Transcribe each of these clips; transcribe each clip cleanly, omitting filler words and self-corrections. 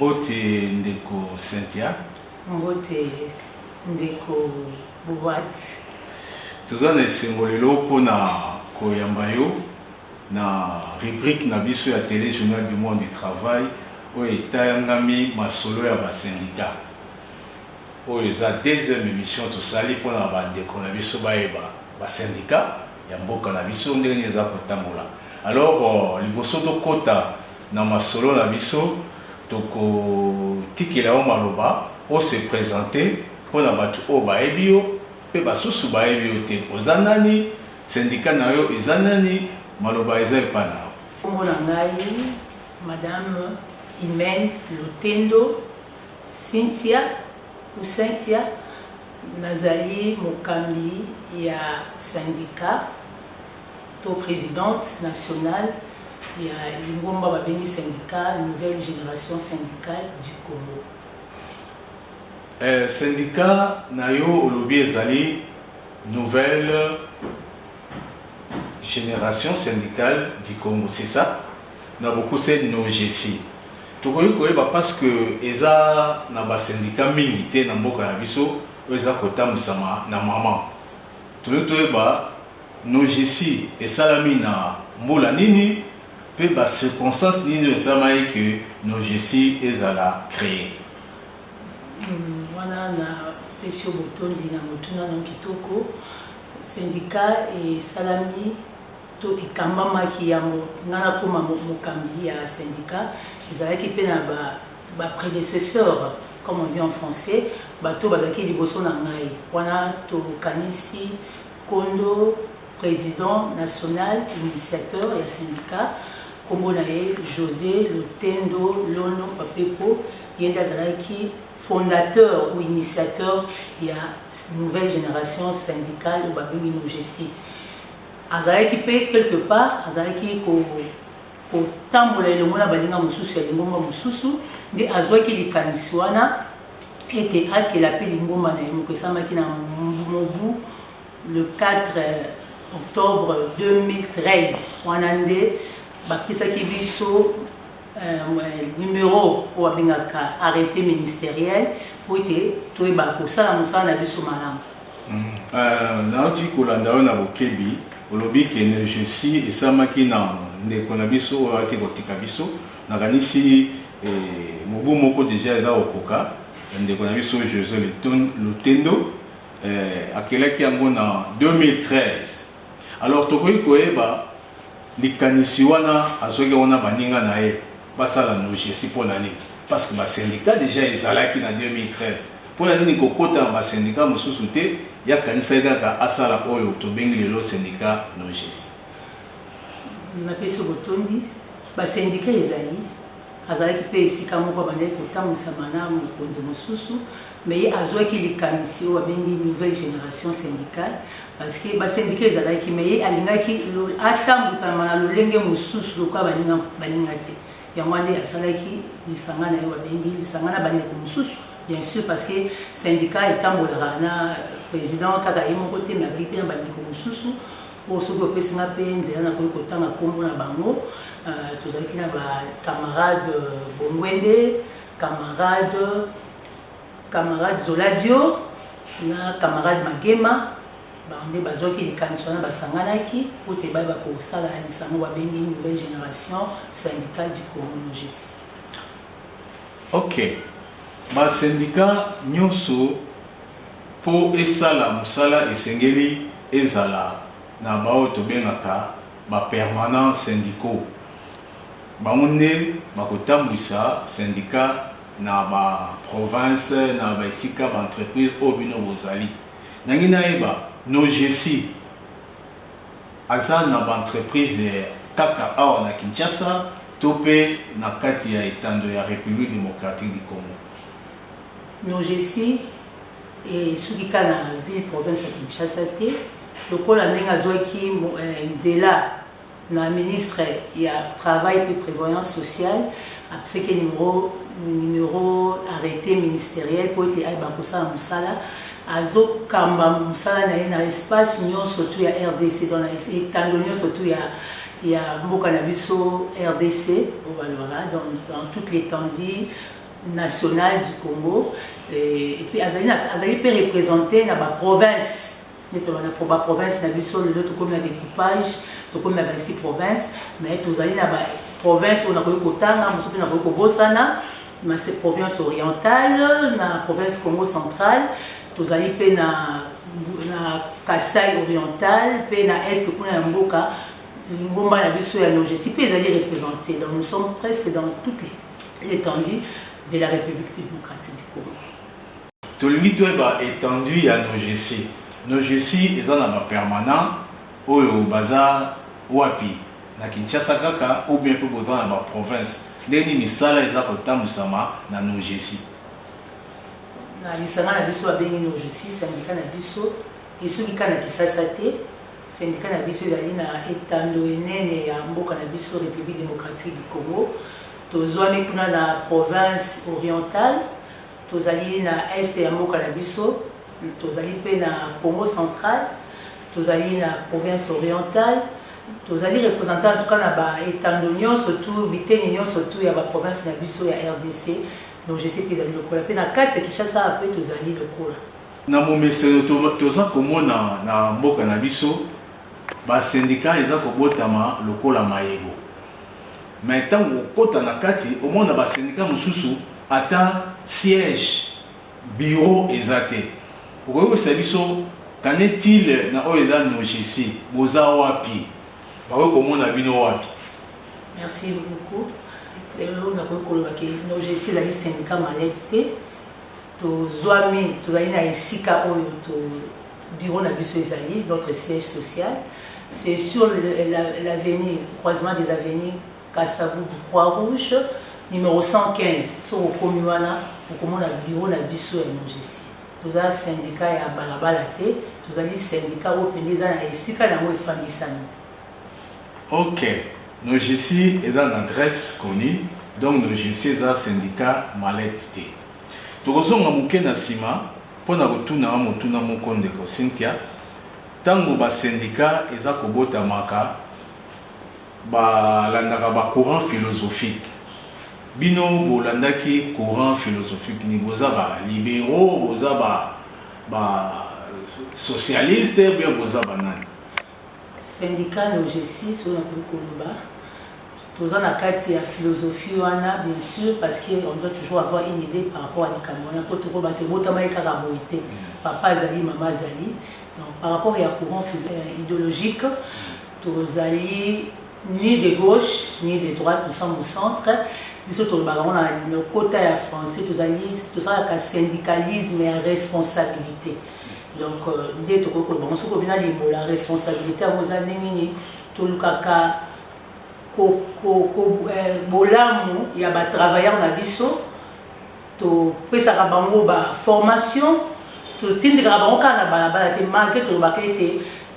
Mbote Ndeko Cynthia. Mbote Ndeko Boat. Tout ça, c'est pour Koyambayo, na rubrique na biso ya télé journal du monde du travail, où est Tayangami Masolo ya syndicat. Où est la deuxième émission tout ça, pour la bande de biso ba syndicat, ya mboka na biso ndenge za kotambola. Alors, liboso to kota na masolo na biso, toko tikela o maloba, o se présenter, pour la batu o ba ebio, pe ba susu ba ebio te ozanani, syndicat na yo ezanani, maloba ezali pana. Madame Imen Lutendo Cynthia ou Cynthia Nazali Mokambi ya syndicat to présidente nationale ya Lingomba Babeni syndicat nouvelle génération syndicale du Congo. Syndicat nayo olobi ezali nouvelle génération syndicale du Congo, c'est ça? On a beaucoup c'est nos GC. Tout parce que eza na ba syndicat milité na mboka ya biso eza kota musama na mama. Tout nos GC et salami na mbola nini pe ba circonstance nini esama que nos GC ezala créé. Wana na pesio botondi na motuna na kitoko syndicat et salami to ikambama ki ya ngana koma mokambi ya syndicat ezalaki pe na ba prédécesseur comme on dit en français bato bazaki liboso na ngai wana to kanisi Kondo président national initiateur ya syndicat kombo na ye José Lutendo Lono Papepo yenda zalaki fondateur ou initiateur il y a nouvelle génération syndicale au Babini Nogesi. Azaraki pe quelque part, Azaraki ko tambola le mona balinga mususu ya lingomba mususu ndi azwaki likaniswana était akela pe lingomba na yemo samaki na mobu le 4 octobre 2013 wanande bakisaki biso numéro ou abengaka arrêté ministériel pour être tout et bako ça la musa na biso malam na oti kolanda na bokebi olobi ke ne je si et samaki na ndeko na biso o ati botika biso na kanisi mobu moko déjà là okoka ndeko na biso José Lutendo akelaki yango na 2013 alors tokoyi koyeba likanisi wana azoki wana baninga na ye basala no GC pour l'année parce que ma syndicat déjà ezalaki na 2013 pour l'année kokota ma syndicat mususu te ya kanisa kaka asala oyo tobengi lelo syndicat no GC na peso botondi ba syndicat ezali azalaki pe esika moko bandaki kotamusa mana mokonzi mususu mais azwaki likanisi o bengi nouvelle génération syndicale parce que ba syndicat ezalaki mais alingaki atambusa mana lolenge mususu lokwa baninga te yamwande asalaki lisangana yo babengi lisangana bandeko mususu bien sûr parce que syndicat etambolaka na président kaka ye moko te mais azalaki pe na bandeko mususu o soki opesinga mpe nzela na koyi kotanga nkombo na bango tozalaki na bacamarade Bongwende camarade Zoladio na camarade Magema bande bazwaki likanisi wana basanganaki po te bayeba kosala lisango babengi nouvelle génération syndicale du Congo Nogesi. Ok, ba syndicat nyonso po esala musala esengeli ezala na bao tobengaka ba permanent syndicaux bango nde bakotambwisa syndicat na ba province na ba esika ba entreprise oyo bino bozali nangi nayeba no GC aza na ba entreprise kaka awa na Kinshasa to pe na kati ya etando ya République démocratique du Congo. No GC et sukika na ville province ya Kinshasa te lokola ndenge azwaki nzela na ministre ya travail et prévoyance sociale apesaki numéro arrêté ministériel pour ete ayeba kosala mosala azokamba mosala na ye na espace nyonso tu ya RDC dans etando nyonso tu ya mboka na biso RDC dans toute l'étendue national du Congo. Et puis Azali peut représenter la province. La province, l'autre comme la découpage, comme la 26 provinces, mais tous allés dans la province, on a eu Kotanga, on a eu Kobosana, mais c'est province orientale, la province Congo centrale, tous allés dans la Kasaï orientale, puis dans l'Est, pour la Mboka, l'Ingomba la Bissou et la Nogesi, puis ils allaient représenter. Donc nous sommes presque dans toute l'étendue de la République démocratique du Congo. Tout le monde est étendu à Nogesi. Nogesi est un permanent au bazar wapi na Kinshasa kaka ou bien pour dans la province. Deni misala eza kotamusama na Nogesi. Na lisanga na biso abengi Nogesi syndicat na biso et ceux qui kana Kisasa te syndicat na biso ezali na etando enene ya mboka na biso République démocratique du Congo. Tozwami kuna na province orientale, tozali na est ya mboka na biso. Tozali pe na Congo central, tozali na province orientale, tozali représentant en tout cas na ba etandonio surtout biteni surtout ya ba province na biso ya RDC. Donc je sais que tozali lokola pe na kati ya Kinshasa après tozali lokola. Na momeseno toza komona na mboka na biso ba syndicat eza kobotama lokola mayego. Mais tant okota na kati au monde ba syndicat mususu ata siège bureau ezate. Pourquoi c'est biso qu'en est-il na oela Nogesi boza wapi bao comment na bino wapi? Merci beaucoup. Lelo na ko koloba ke Nogesi la syndicat malade to zwami to na esika oyo to bureau na biso ezali notre siège social. C'est sur l'avenue croisement des avenues Kassavou Croix-Rouge numéro 115 sur au Komiwana pour comment na bureau na biso ya Nogesi. Tous les syndicats ya balabala te, tous les syndicats au pays na esika na mo efandisani. OK. Nogesi est une adresse connue, donc Nogesi est un syndicat malette. Tozonga muke na sima pona kotuna motuna mokonde ko Cynthia tango ba syndicat eza kobota maka ba landaka ba courant philosophique. Bino bolandaki courant philosophique ni boza ba libéraux boza ba socialiste bien boza banani syndicat Nogesi sur la Koloba toza na kati ya philosophie wana bien sûr parce que on doit toujours avoir une idée par rapport à Nikamona pour to bate botama ekaka boité papa zali mama zali donc par rapport à courant idéologique tozali ni de gauche ni de droite nous sommes au centre. Nous sommes le côté français, tout ça, le syndicalisme et la responsabilité. Donc, la responsabilité, tout le cas, il y a des travailleurs dans biso, tout ça formation, tout ce qui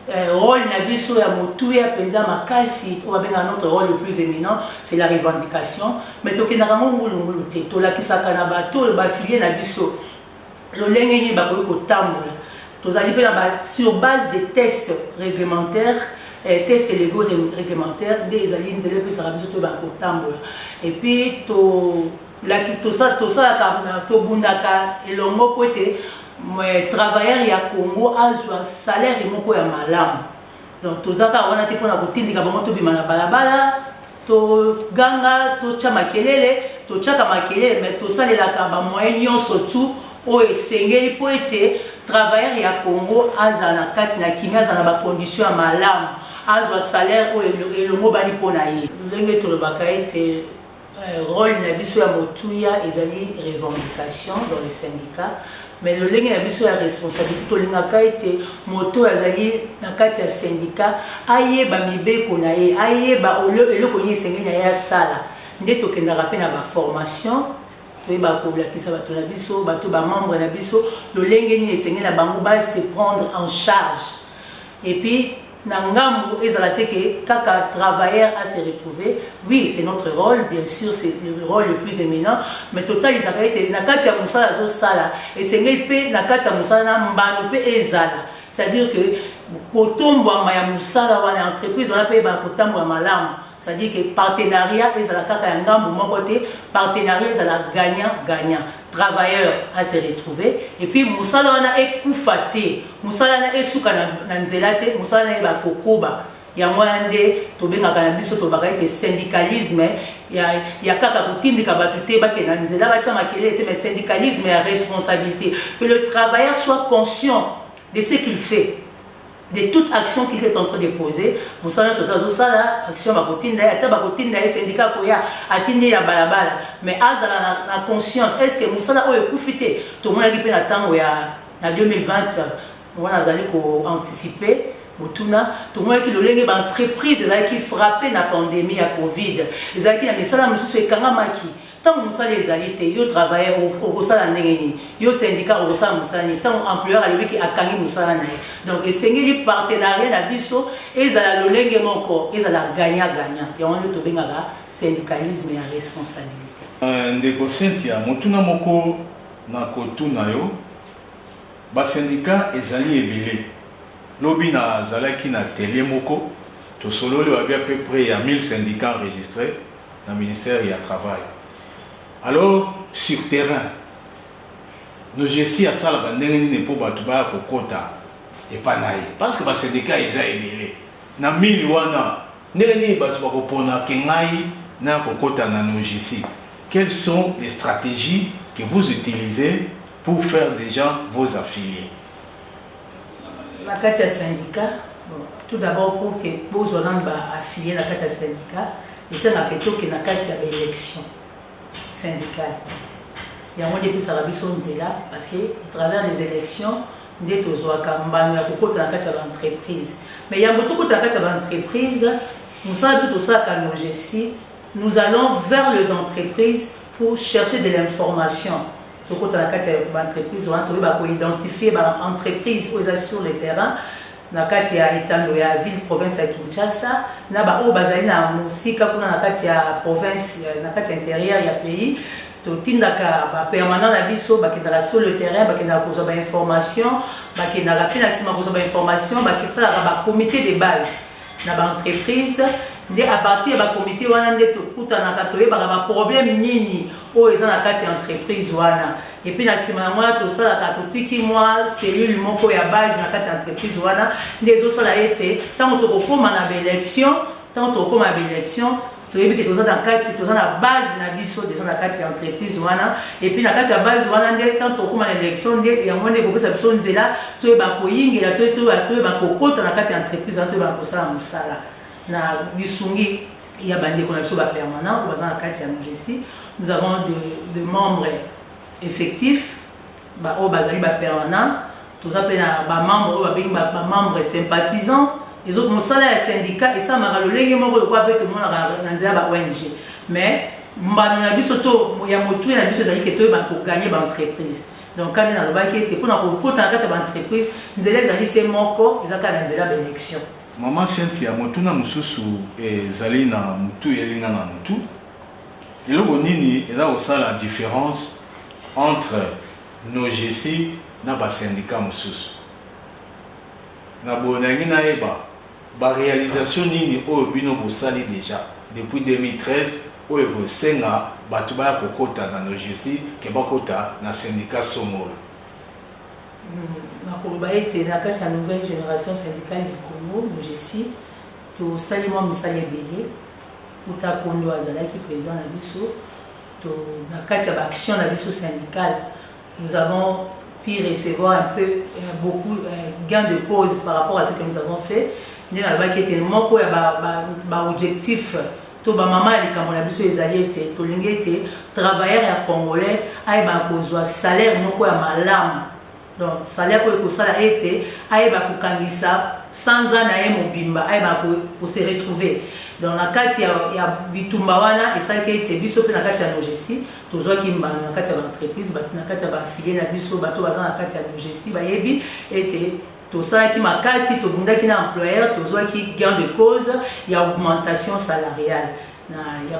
est rôle na biso ya motuya penza makasi o benga notre rôle le plus éminent c'est la revendication mais tokendaka ngulungulu te tolakisaka na bato ba filier na biso lolenge ni ba ko tambola tozali pe na sur base des tests réglementaires tests légaux réglementaires des ezali nzele pe sa biso to ba ko tambola et puis to la to ça to bundaka elongo pote travailleur ya Congo a un salaire de moko ya malamu donc tozaka wana te pona kotindika bango to bima na balabala to ganga to chama kelele to chaka makelele mais to salelaka ba moyen nyonso tout o esengeli po ete travailleur ya Congo azana kati na kimia azana ba condition ya malamu azwa salaire o elongo bali pona ye ndenge tolobaka ete rôle na biso ya motuya ezali revendication dans les syndicats. Mais le lien est la responsabilité to linga kaite moto azali na kati ya syndicat ayeba mibeko na ye ayeba eloko ni sengenya ya sala nde to kenda rappel na ba formation to ba ko la kisa bato na biso bato ba membre na biso le lien ni sengenya bango ba se prendre en charge et puis Nangambo ezalate kaka travailleur à se retrouver. Oui, c'est notre rôle, bien sûr, c'est le rôle le plus éminent. Mais total, ils arrêtent. Nakati ya musala zo sala. Et c'est ngel pe nakati ya musala na mbano pe ezala. C'est-à-dire que kotombwama ya mosala wana entreprise wana mpe bakotambwa malamu, c'est-à-dire que partenariat ezala kaka ya ngambu moko te, partenariat ezala gagnant travailleur à se retrouver, et puis mosala wana ekufa te, mosala wana esuka na nzela te, mosala wana bakokoba yango wana nde tobengaka na biso tobaka ete syndicalisme ya kaka kotindika bato te bakenda nzela batya makele ete, mais syndicalisme ya responsabilité, que le travailleur soit conscient de ce qu'il fait, de toute action qu'il est en train de poser. Mosala sotazo sala action bakotinda ata bakotinda e syndicat koya atindi ya balabala, mais azala na conscience, est-ce que mosala oyo ekufite to mona ki pe na tango ya 2020 mona azali ko anticiper motuna to mona ki lolenge ba entreprise ezali ki frappé na pandémie ya Covid, ezali ki na misala mosusu ekangamaki. Tant que nous ezali te yo travailleur au sala ndenge yo syndicat au sala musala ni tant employeur ali ki akangi musala na ye, donc esengeli partenariat na biso ezala lolenge moko ezala gagnant yango to bengaka syndicalisme ya responsabilité. Ndeko Cynthia motuna moko na kotuna yo ba syndicat ezali ebele lobi na zalaki na télé moko to sololi wa à peu près ya 1000 syndicats enregistrés na ministère du travail. Alors, sur terrain, nous gestions à ça la bandine pour battre kokota et pas naïe. Parce que les syndicats ils ont émelé. Na mille wana, n'est pas pona kengai na kokota na nos gestions. Quelles sont les stratégies que vous utilisez pour faire déjà vos affiliés? La carte syndicat, tout d'abord pour que vos Hollande affiliés la carte syndicat, et c'est la question que la carte élection syndicale. Il y a un peu de choses parce que à travers les élections, nous avons beaucoup d'entreprises. Mais il y a beaucoup d'entreprises, nous savons tout ça qu'à nos GC, nous allons vers les entreprises pour chercher de l'information. Beaucoup d'entreprises ont identifié les entreprises sur le terrain. Na kati ya itando ya ville province ya Kinshasa na ba o bazali na musika kuna na kati ya province na kati ya intérieur ya pays to tindaka ba permanent na biso bakendaka sur le terrain bakendaka kozwa ba information bakendaka pe na sima kozwa ba information baketsala ba comité de base na ba entreprise nde à partir ya ba comité wana nde to kutanaka toyebaka ba problème nini o eza na kati ya entreprise wana. Et puis, na sima moi tout ça la totiki moi cellule moko ya base na kati entreprise wana des autres la été tant to kokoma na élection tant to kokoma élection to yebi que to dans kati to na base na biso de na kati entreprise wana et puis na kati ya base wana ndé tant to kokoma na élection ndé ya mone ko pesa biso nzela to ba ko yingela to ba ko kota na kati entreprise to ba ko sala musala na bisungi ya bande ko na biso ba permanent ko na kati ya ngesi. Nous avons de membres effectif au bazali ba permanent tous appelés ba membres ba membres sympathisants les autres mosala ya syndicat et ça mara lolenge moko le quoi peut tout le monde na nzela ba ONG mais mbano na biso to ya motu na biso zali ke to ba ko gagner ba entreprise donc quand na loba ki te pona ko kota na kata ba entreprise nzela zali se moko ezaka na nzela ba élection. Maman Cynthia motu na mususu ezali na mutu yelinga na mutu eloko nini eza osala la différence entre nos GC na ba syndicat mosusu na bonangi na eba ba réalisation nini oyo bino bosali déjà depuis 2013 oyo bosenga bato baya kokota na nos GC ke bakota na syndicat somolo. Na koloba ete na kati ya nouvelle génération syndicale du Congo nos GC tosali mwa misala ebele uta kondo azalaki président na biso na kati ya action na biso syndicale. Nous avons pu recevoir un peu beaucoup gain de cause par rapport à ce que nous avons fait. Nous avons été moko ya ba objectif to ba mama ya likambo na biso ezali ete tolingi ete travailleur ya congolais ayeba kozwa salaire moko ya malamu. Donc salaire oyo kosala ete ayeba kokangisa sans na ye mobimba ayeba ko se retrouver dans la kati ya bitumba wana esalaki ete biso mpe na kati ya logisi tozwaki mbano na kati ya baentreprise na kati ya bafilie na biso bato baza na kati ya logisi bayebi ete tosalaki makasi tobundaki na employeur tozwaki gain de cause ya augmentation salariale ya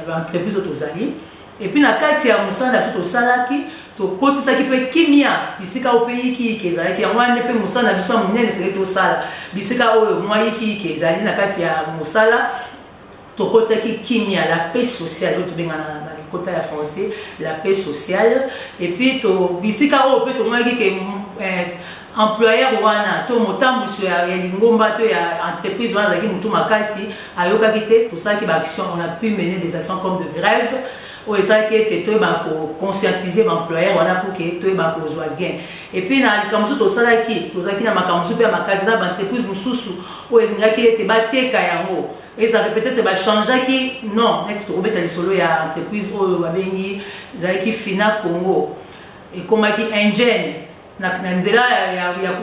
baentreprise oyo tozali. Et puis na kati ya mosala na biso tosalaki to kotisa ki pe kimia bisika au pays ki ezali yango ane pe mosala biso munene c'est to sala bisika oyo moi ki ezali na kati ya mosala to kotisa ki kimia la paix sociale to benga na kota ya français la paix sociale et puis to bisika oyo pe to moi ki employeur wana to motambu so ya lingomba to ya entreprise wana ki mutu makasi ayoka kite to ça ki ba action on a pu mener des actions comme de grève ou ça qui était to ba ko conscientiser employeur wana pour que to ba ko zwa gain et puis na likamusu to sala ki na makamusu pe makasi na entreprise mususu o ngaki ete ba teka yango et ça peut-être ba changer qui non next to obeta lisolo ya entreprise o ba bengi za ki fina Congo et comme qui ingène na nzela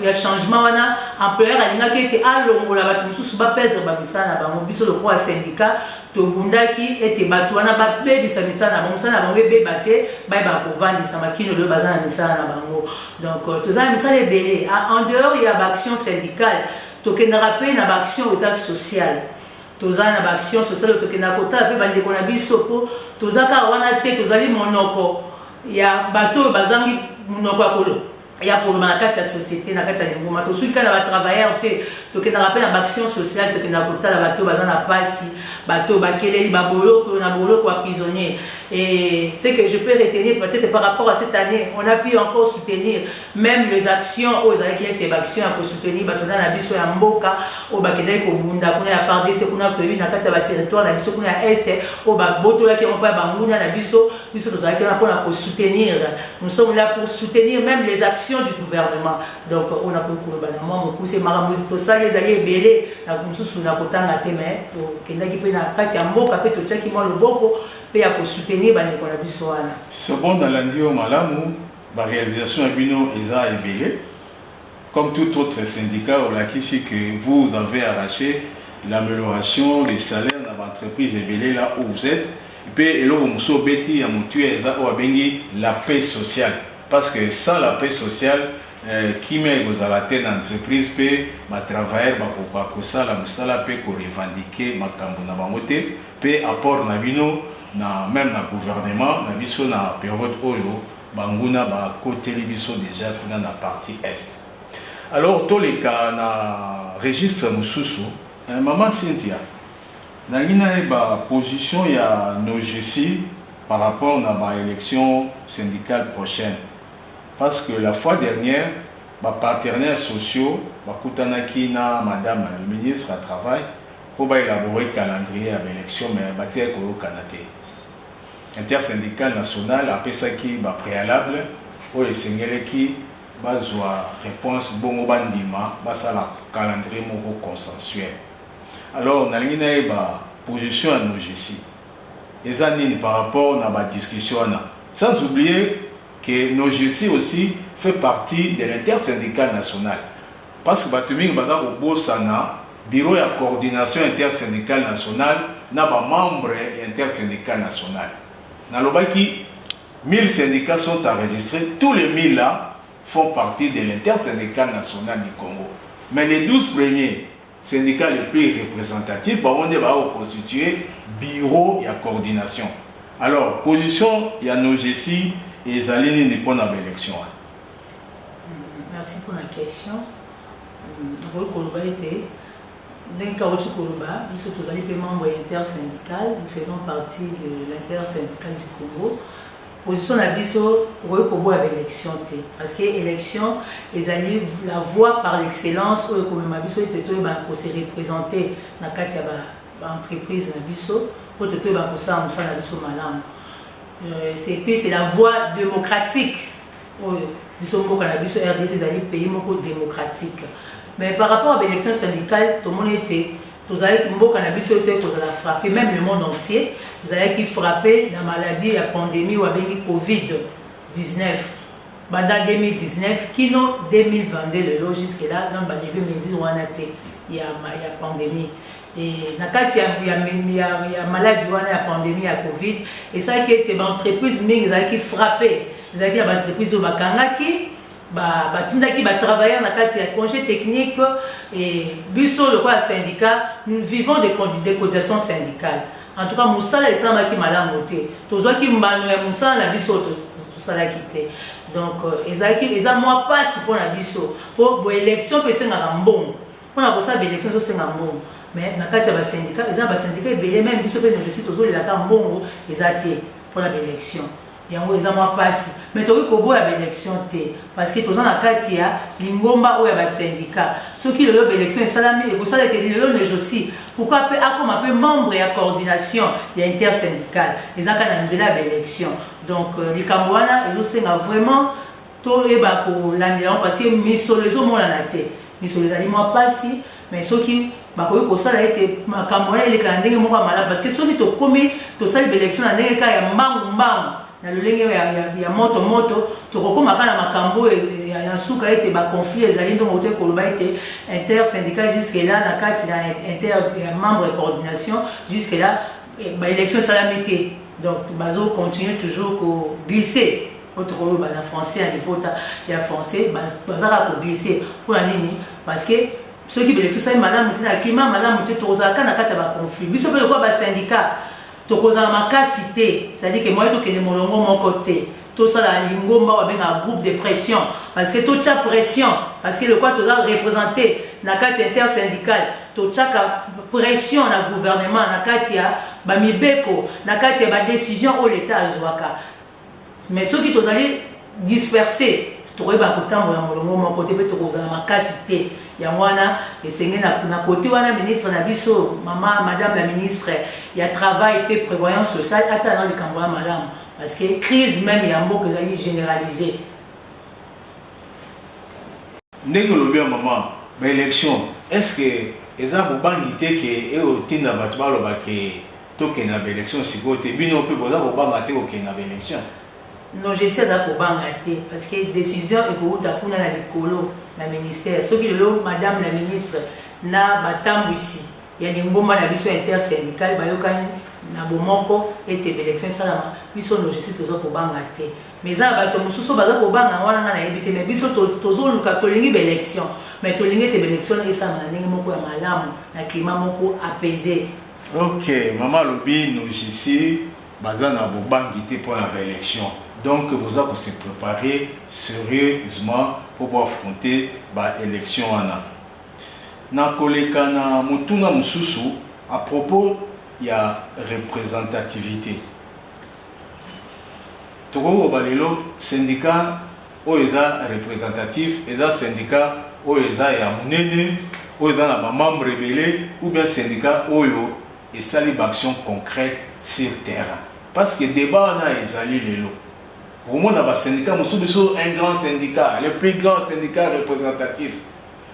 ya changement wana employeur alingaki ete alongola bato mosusu baperdre bamisala na bango biso lokola syndicat tobundaki ete bato wana babebisa misala na bango misala na bango ebeba te bayeba kovandisa makino loyo baza na misala na bango donc toza na misala ebele en dehors ya baaction syndicale tokendaka mpe na baaction état social toza na baaction sociale tokendaka kotala mpe bandeko na biso mpo toza kaka wana te tozali monoko ya bato oyo bazangi monoko ya kolo ya pour la carte de la société na carte de ngoma to suika na ba travailleur te to ke na rappel na action sociale to ke na kota la bato bazana pasi bato bakeleli ba boloko na boloko wa prisonnier et ce que je peux retenir peut-être par rapport à cette année on a pu encore soutenir même les actions aux actions et actions pour soutenir basona na biso ya mboka o bakendai ko bunda kuna ya FARDC kuna to na carte ya territoire na biso kuna ya est o ba botola ki on pa banguna na biso biso nous allons pour soutenir nous sommes là pour soutenir même les actions du gouvernement donc on a beaucoup de moi mon poussé maramouzi to ça les alliés belé na mususu na kotanga te mais to kendaki pe na kati ya mboka pe to tchaki mo loboko pe ya ko soutenir ba ndeko na biso wana c'est bon dans l'andio malamu ba réalisation ya bino eza ebele comme tout autre syndicat on a ici que vous avez arraché l'amélioration des salaires dans l'entreprise ebele là où vous êtes pe eloko muso beti ya mutu eza o bengi la paix sociale. Parce que sans la paix sociale, qui met aux à la tête d'entreprise, ma travailleur, la peut revendiquer ma na bangote, peut apport nabino, même na gouvernement, na biso na période oyo, banguna ba côté biso déjà dans la partie est. Alors tous les cas na registre mususu, maman Cynthia, na ba position ya nos GC par rapport à l'élection syndicale prochaine. Parce que la fois dernière, les partenaires sociaux, Bakutanaki na madame le ministre du Travail, pour élaborer le calendrier à l'élection, mais il y a un Canada. Intersyndical national, après ça qui est préalable, pour les Sénégalais qui ont réponse bon au bandima, ça la calendrier consensuel. Alors, on a une position à nos GC. Les années par rapport à la discussion, sans oublier que nos GC aussi fait partie de l'intersyndical national. Parce que Batuming Bada au Sana, bureau de coordination intersyndicale nationale, n'a pas membre intersyndical national. Dans le Baki, 1000 syndicats sont enregistrés, tous les 1000 là font partie de l'intersyndical national du Congo. Mais les 12 premiers syndicats les plus représentatifs, on va constituer bureau de coordination. Alors, position, il y a nos GC. Et Zaline n'est pas dans l'élection. Merci pour la question. Nous sommes membres intersyndical, nous faisons partie de l'intersyndical du Congo. Position de Bisso pour l'élection. Parce que l'élection, la voie par l'excellence, comme Bisso était représenté dans l'entreprise de Bisso, pour te c'est la voie démocratique. Nous sommes RDC, c'est un pays démocratique. Mais par rapport à l'élection syndicale, tout le monde était, vous avez frappé, même le monde entier, vous avez qui frappé la maladie, la pandémie ou avec Covid-19. Pendant 2019, qui non 2022, le lot jusque-là, dans les mesures où on a été, il y a pandémie. Et il y a maladie, il y a pandémie, il y a Covid. Et ça qui était une entreprise qui frappé. Ils ont une entreprise qui travailler dans le congé technique et le syndicat, nous vivons des cotisations syndicales. en tout cas mosala esamaki malamu te tozwaki mbano ya mosala na biso tosalaki te donc eza mwa pasi mpona biso mpo boélection mpe esengaka mbongo mpona kosala baélection tosenga mbongo mais na kati ya basyndicat eza basyndicat ebele même biso mpe nojosi tozolelaka mbongo eza te mpona baélection yango eza mwa pasi mais tokoki koboya baélection te parce que toza na kati ya lingomba oyo ya basyndicat soki lelo baélection esalami ekosala ete lelo nejosi pourquoi mpe akoma mpe membre ya coordination ya intersyndicale eza kaka na nzela ya baélection donc likambo wana ezosenga vraiment toyeba kolandela parce que misolo ezomonana te misolo ezali mwa pasi mais soki bakoki kosala ete makambo wana eleka na ndenge moko ya malamu parce que soki tokomi tosali baélection na ndenge kaka ya mbangu na lolenge ya moto tokokoma kaka na makambo ya suka ete baconflit ezali ndongo te koloba ete intersyndical jusque là na kati na ya membre ya coordination jusque là baélection esalami te donc bazocontinue toujours koglisser otokoyoba na français ya lipota ya français bazaka koglisser mpona nini parce que soki baélection esali malamu te na klima malamu te tokozalaka na kati ya baconflit biso mpe lokola basyndicat tokozala makasi te c'est-à-dire que moye tokende molongo moko te tosala lingomba babenga groupe de pression parce que totia pression parce que lokwa toza représenté na kati ya intersyndical totiaka pression na gouvernement na kati ya bamibeko na kati ya badécision oyo l'état azwaka mais soki tozali dispersé tokoyeba kotambola molongo moko te mpe tokozala makasi te yango wana esenge na kote wana ministre na biso madame la ministre ya travail mpe prévoyance sociale ata na likambo ya malamu parce que crise même ya mboka ezali généralisée ndenge olobi ya mama baélection est ce que eza bobangi te ke eotinda bato baloba ke tokende na baélection sikoyo te bino mpe boza kobanga te kokende na baélection non je sais aza kobanga te parce que décision ekouta kuna na likolo na ministère soki lelo madame la ministre na batambwisi ya lingomba na biso intersyndical bayokani na bomoko ete baélection esalama biso no je sais toza kobanga te mais eza bato mosusu baza kobanga wana nga nayebi te mais biso tozoluka tolingi baélection mais tolingi ete baélection esalama na ndenge moko ya malamu na climat moko apaisé. Ok, mama lobi no je sais baza na bobangi te pour la baélection. Donc, vous allez se préparer sérieusement pour affronter l'élection. Na koleka na mutuna mususu à propos il y a représentativité. Toko balelo syndicat oeza représentatif et un syndicat oeza ya munene oeza na ba membre rebelle ou bien syndicat oyo et sali action concrète sur terrain. Parce que débat na ezali lelo. Au moins, dans le syndicat, nous sommes un grand syndicat, le plus grand syndicat représentatif.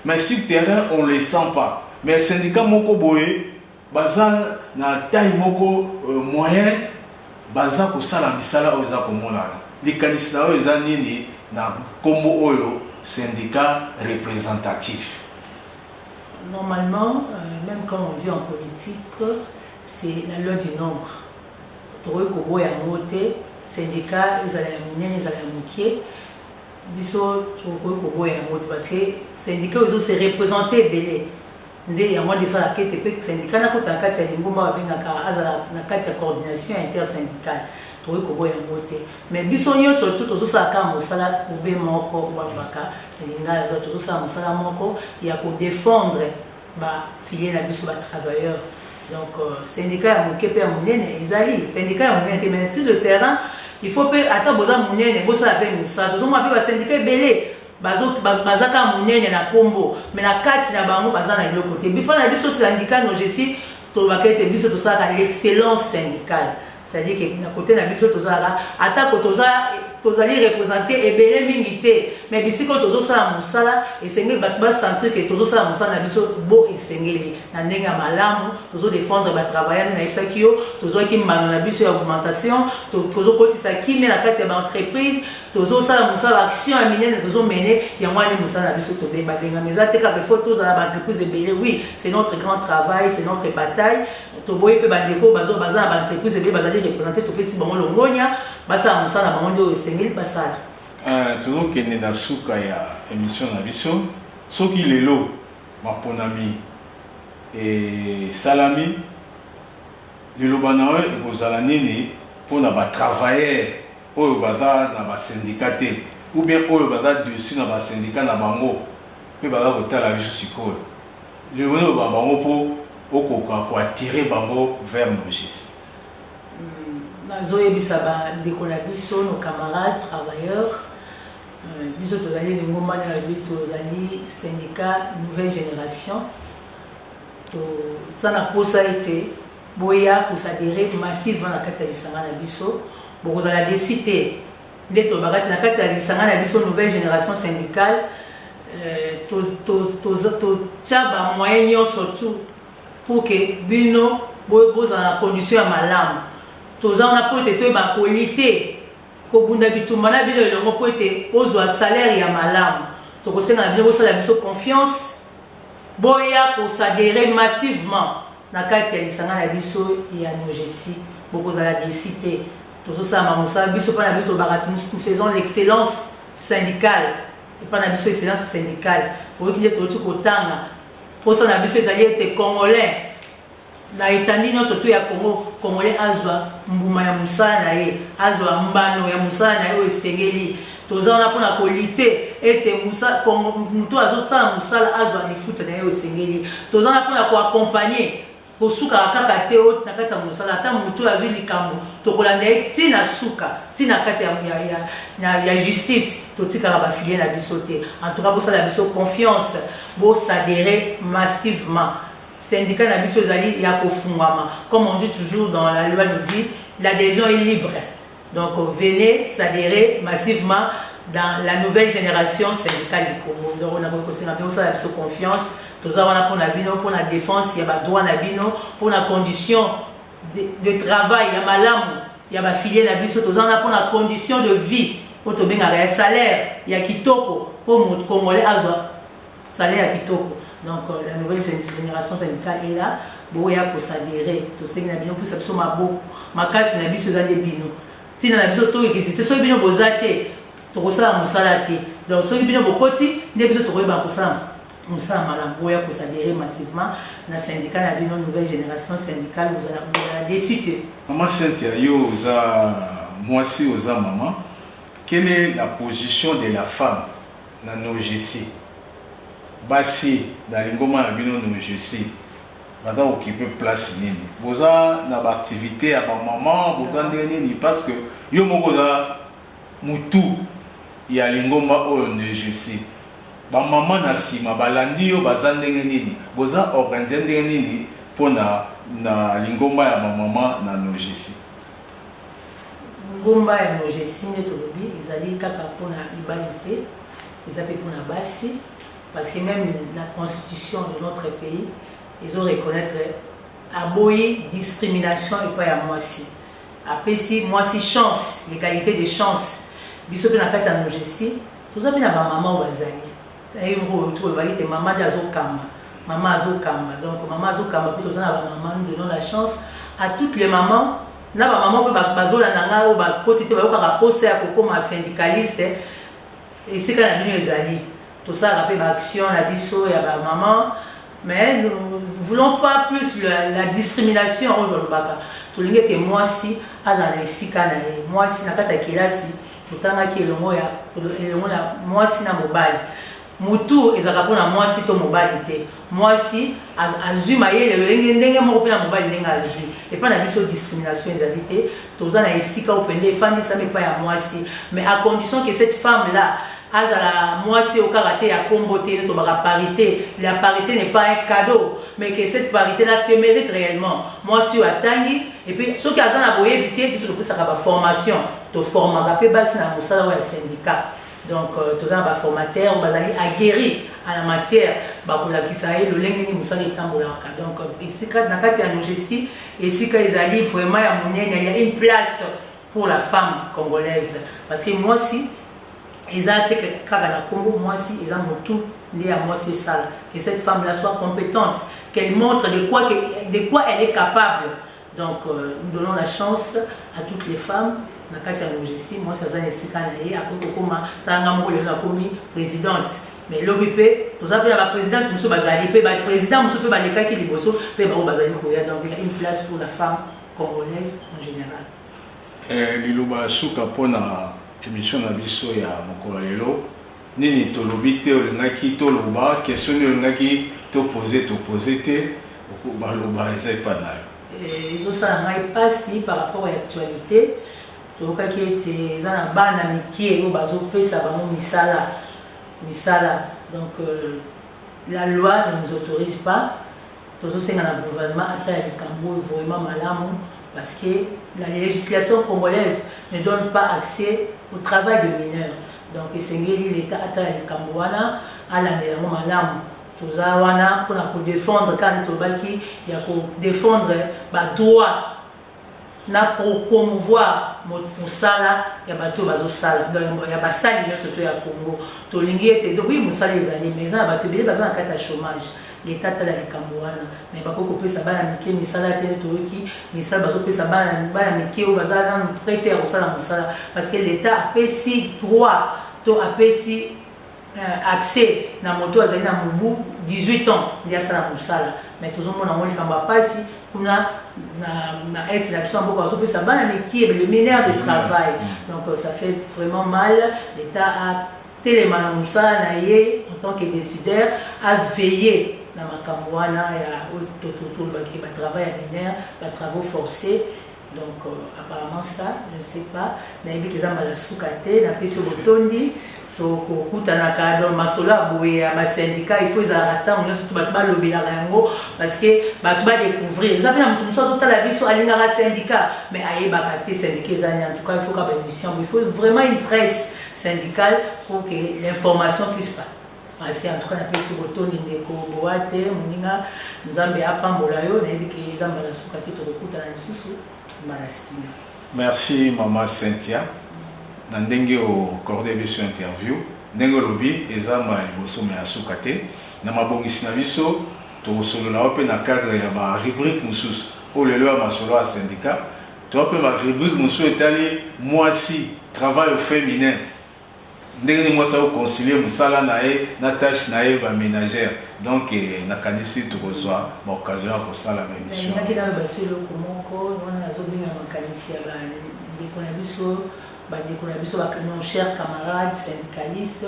Mais sur le terrain, on ne le sent pas. Mais le syndicat Moko Boé, bazan na taille Moko moyen, bazan ko sala misala oza ko monana. Les candidats oza nini na kombo oyo syndicat représentatif. Normalement, même comme on dit en politique, c'est la loi du nombre. Toro ko boya moté syndicat ezala ya munene ezala ya mokie biso tokoki koboya yango te parce que syndicat oyo se représente ebele nde yango nde esalaka ete mpe syndicat nakota na kati ya lingomba babengaka azala na kati ya coordination intersyndicale tokoki koboya yango te mais biso nyonso to tozosalaka mosala obe moko babaka elingala do tozosala mosala moko ya kodéfendre bafilie na biso batravailleur. Donc, syndicat ya moke pe ya munene ezali syndicat ya munene te mais sur le terrain il faut pe ata boza munene bosala pe mosala tozomona pe basyndicat ebele bazaka munene na kombo mais na kati na bango baza na eloko te bifa na biso syndicat no jesi tolobaka ete biso tosalaka l'excellence syndicale c'est-à-dire que na côté na biso tozalaka ata ko tozali représenté ebele mingi te mais bisiko tozosala mosala esengeli bato basentir ke tozosala mosala na biso bo esengeli na ndenge ya malamu tozodéfendre batravailleur nde nayebisaki yo tozwaki mbano na biso ya augmentation tozokotisa kimia na kati ya baentreprise tozosala mosala action ya minene tozomene yango wana mosala na biso tobengama eza te kaka ifo tozala baentreprise ebele oui c'est notre grand travail c'est notre bataille toboyi mpe bandeko baza na baentreprise ebele bazali représenté topesi bango longonia basala mosala bango nde oyo esengeli basala. Tozokende na suka ya émission na biso soki lelo maponami e salami le lobana et kozala nini pour na ba travailleurs oyo baza na ba syndicat ou bien oyo baza dessus na ba syndicat na bango pe baza kotala biso sikoyo le wono ba bango po okoka ko attirer bango vers Nogesi. Nazoyebisa ba ndeko na biso nos camarades travailleurs biso tozali lingomba na biso tozali syndicat nouvelle génération to sana posa été boya pour s'adhérer massivement à la carte de biso beaucoup à la décité neto bagati na carte de biso nouvelle génération syndicale to tchaba moyen surtout pour que bino boza na condition ya malamu toza na pote to ba qualité ko bunda bitumba na bino le ngo pote ozwa salaire ya malamu to ko senga bino bosala biso confiance boya pour s'adhérer massivement na kati ya lisanga na biso ya Nogesi beaucoup à la décité tout ça mamusa biso pa na biso barat nous faisons l'excellence syndicale et pas na biso excellence syndicale pour qu'il y ait tout kotanga pour ça na biso ezali ete congolais na etandi non surtout ya Congo congolais azwa mbuma ya musala na ye azwa mbano ya musala na ye esengeli toza na pona kolite ete musa Congo muto azotala musala azwa ni futa na ye esengeli toza na pona ko accompagner kosuka kaka te na kati ya musala ata muto azwi likambo tokolanda ye tina suka tina kati ya justice totikala bafilie na biso te en tout cas bosala biso confiance s'adhérer massivement syndicat na biso ezali ya kofungama comme on dit toujours dans la loi nous dit l'adhésion est libre donc venez s'adhérer massivement dans la nouvelle génération syndicale du Congo donc on a besoin de confiance tous avons pour la bino pour la défense il y a droit na bino pour la condition de travail il y a malamu il y a ba filier na biso tous avons pour la condition de vie pour to benga ya salaire il y a kitoko pour mon congolais azwa salaire à kitoko donc la nouvelle génération syndicale est là boya pour s'adhérer to senga na bino pour ça biso maboko makasi na biso za de bino tina na biso to existe so bino bozate to kosala musala te donc so bino bokoti ne biso to koyeba kosala musala malamboya pour s'adhérer massivement na syndicat na bino nouvelle génération syndicale vous allez décider. Maman Cynthia yo za moi si aux maman quelle est la position de la femme dans Nogesi basi dans l'ingoma na bino Nogesi bada occuper place nini boza na ba activité à ba maman boza nini parce que yo moko da mutu ya lingoma o Nogesi ba maman na sima balandi yo baza ndenge nini boza organiser ndenge nini pona na lingoma ya ba maman na Nogesi. Ngomba ya Nogesi ne tolobi ezali kaka pona égalité ezali pona basi parce que même la constitution de notre pays ils ont reconnaître aboyi discrimination et pas ya moisi après si moisi chance l'égalité des chances biso pe na kata ya Nogesi toza pe na ba maman bazali et on trouve que maman azokamba donc maman azokamba plutôt ça na maman nous donnons la chance à toutes les mamans na ba maman pe bazola nanga o ba kotite ba yoka poser ya kokoma syndicaliste et c'est quand la bino ezali tout ça rappelle action la biso ya ba maman mais nous voulons pas plus la discrimination on le baka to linge que moi si azana esika na ye moi si na kata kelasi totanga ki elongo na moi si na mobali mutu ezaka pona moi si to mobali te moi si azuma ye le ndenge moko pe na mobali ndenge azui et pas na biso discrimination ezali te toza na esika opende fandi ça mais pas ya moi si mais à condition que cette femme là azala moi si au karaté ya comboté to baka parité la parité n'est pas un cadeau mais que cette parité là se mérite réellement moi si atangi et puis ce qui azana boye éviter biso to ça ba formation to formaka pe basi na mosala ya syndicat. Donc, tous les formateurs, ils sont aguerris à la matière, ils sont le lengeni musali tambolaka. Donc, ici, quand il y a Nogesi, ici, quand ils arrivent vraiment il y a une place pour la femme congolaise. Parce que moi aussi, ils ont été quand la Congo, moi aussi, ils ont tout né à moi, c'est ça. Que cette femme-là soit compétente, qu'elle montre de quoi elle est capable. Donc, nous donnons la chance à toutes les femmes. Na kati ya Nogesi moi ça zane sika na ye akoko koma tanga moko le na komi présidente mais lobi pe toza pe la présidente muso bazali pe ba président muso pe ba lekaki liboso pe ba bazali koya donc il y a une place pour la femme congolaise en général. Liloba suka pona émission na biso ya mokolo lelo nini tolobi te olingaki toloba question olingaki toposer te baloba eza epa nayo ezosala ngai pasi par rapport à l'actualité tokaki ete eza na bana mike oyo bazopesa bango misala donc la loi ne nous autorise pas tozosenga na gouvernement ata ya likambo vraiment malamu parce que la législation congolaise ne donne pas accès au travail de mineurs. Donc, l'État a l'alandelango malamu. Toza wana pour défendre quand il y a pour défendre les droits na pour promouvoir musala ya bato bazosala donc ya basali nyo surtout ya Congo tolingi ete donc oui musala ezali mais ça bato bele bazana kata chômage l'État tala likambo wana mais bakoko pesa bana mike misala tene toyoki misala bazopesa bana mike o bazana prêter au sala musala parce que l'État apesi droit to apesi accès na moto azali na mubu 18 ans ndia sala musala mais tozomona ngoli kamba pasi kuna na est la personne beaucoup parce que ça va qui le mineur de travail donc ça fait vraiment mal l'État a tellement musala na ye en tant que décideur a veillé na makamwana ya autototo baki ba travail mineur ba travaux forcés donc apparemment ça je ne sais pas na yebi que ça mala sukate na pesi botondi donc kutana kadro masola boye ya ba syndicat il faut izarata on surtout ba lobela yango parce que ba tu ba découvrir ça bien mutu so tala biso alinga ra syndicat mais ayeba ka te syndicat ezani en tout cas il faut ka ba émission il faut vraiment une presse syndicale pour que l'information puisse passer en tout cas na pesi botoni ndeko boate muninga nzambe apambola yo na yebi ke nzambe la sukate to kutana lisusu marasi. Merci maman Cynthia. Dans ndenge au cordé biso interview ndenge lobi ezama liboso me asukate na mabongisi na biso to solo na ope na cadre ya ba rubrique mususu o lelo ya masolo ya syndicat to ope ba rubrique mususu etali mwasi travail au féminin ndenge ni mwasa o concilier musala na e na tâche na e ba ménagère donc na kanisi to kozwa ba occasion ya kosala ba émission na kina ba solo komoko wana azobinga makanisi ya ba ndeko na biso nos chers camarades syndicalistes,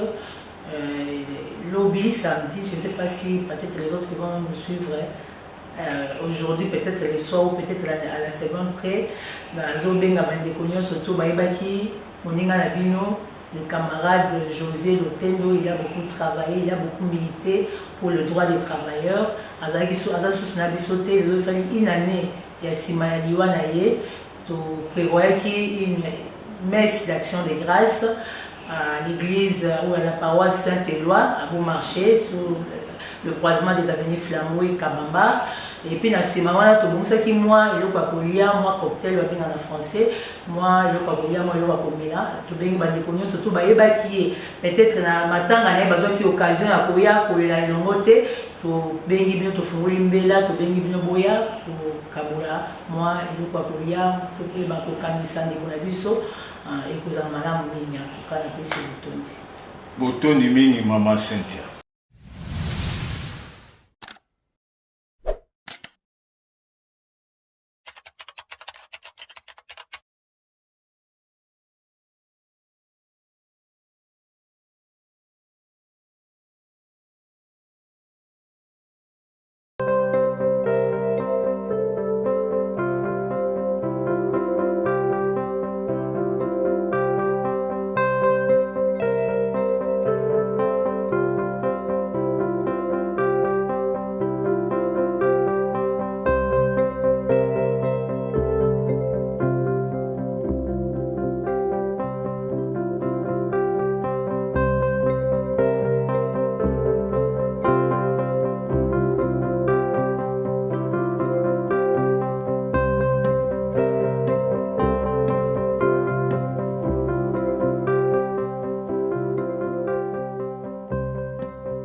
lobby samedi, je ne sais pas si peut-être les autres qui vont nous suivre aujourd'hui, peut-être les soirs ou peut-être à la seconde près, dans Zobenga Mandekonyo, surtout Baïbaki, Moninga Nabino, le camarade José Lotendo, il a beaucoup travaillé, il a beaucoup milité pour le droit des travailleurs. Azasus Nabisoté, une année, il y a Simaya Liwanaye, tu prévoyais qu'il y ait une messe d'action de grâce à l'église ou à la paroisse Saint-Éloi à Beaumarchais sur le croisement des avenues Flambeau et Kabamba et puis dans ces moments là tout bon ça qui moi et le kwakolia moi cocktail bien en français moi et le kwakolia moi le kwakomela tout bien bande konyo surtout ba yeba qui peut-être na matanga na besoin qui occasion ya koya kolela ilongote to bengi bien to funguli mbela to bengi bien boya to kabola moi et le kwakolia to pe ba ko kanisa ndiko na biso et que ça malamu mingi en tout cas la pesi botondi mingi maman Cynthia.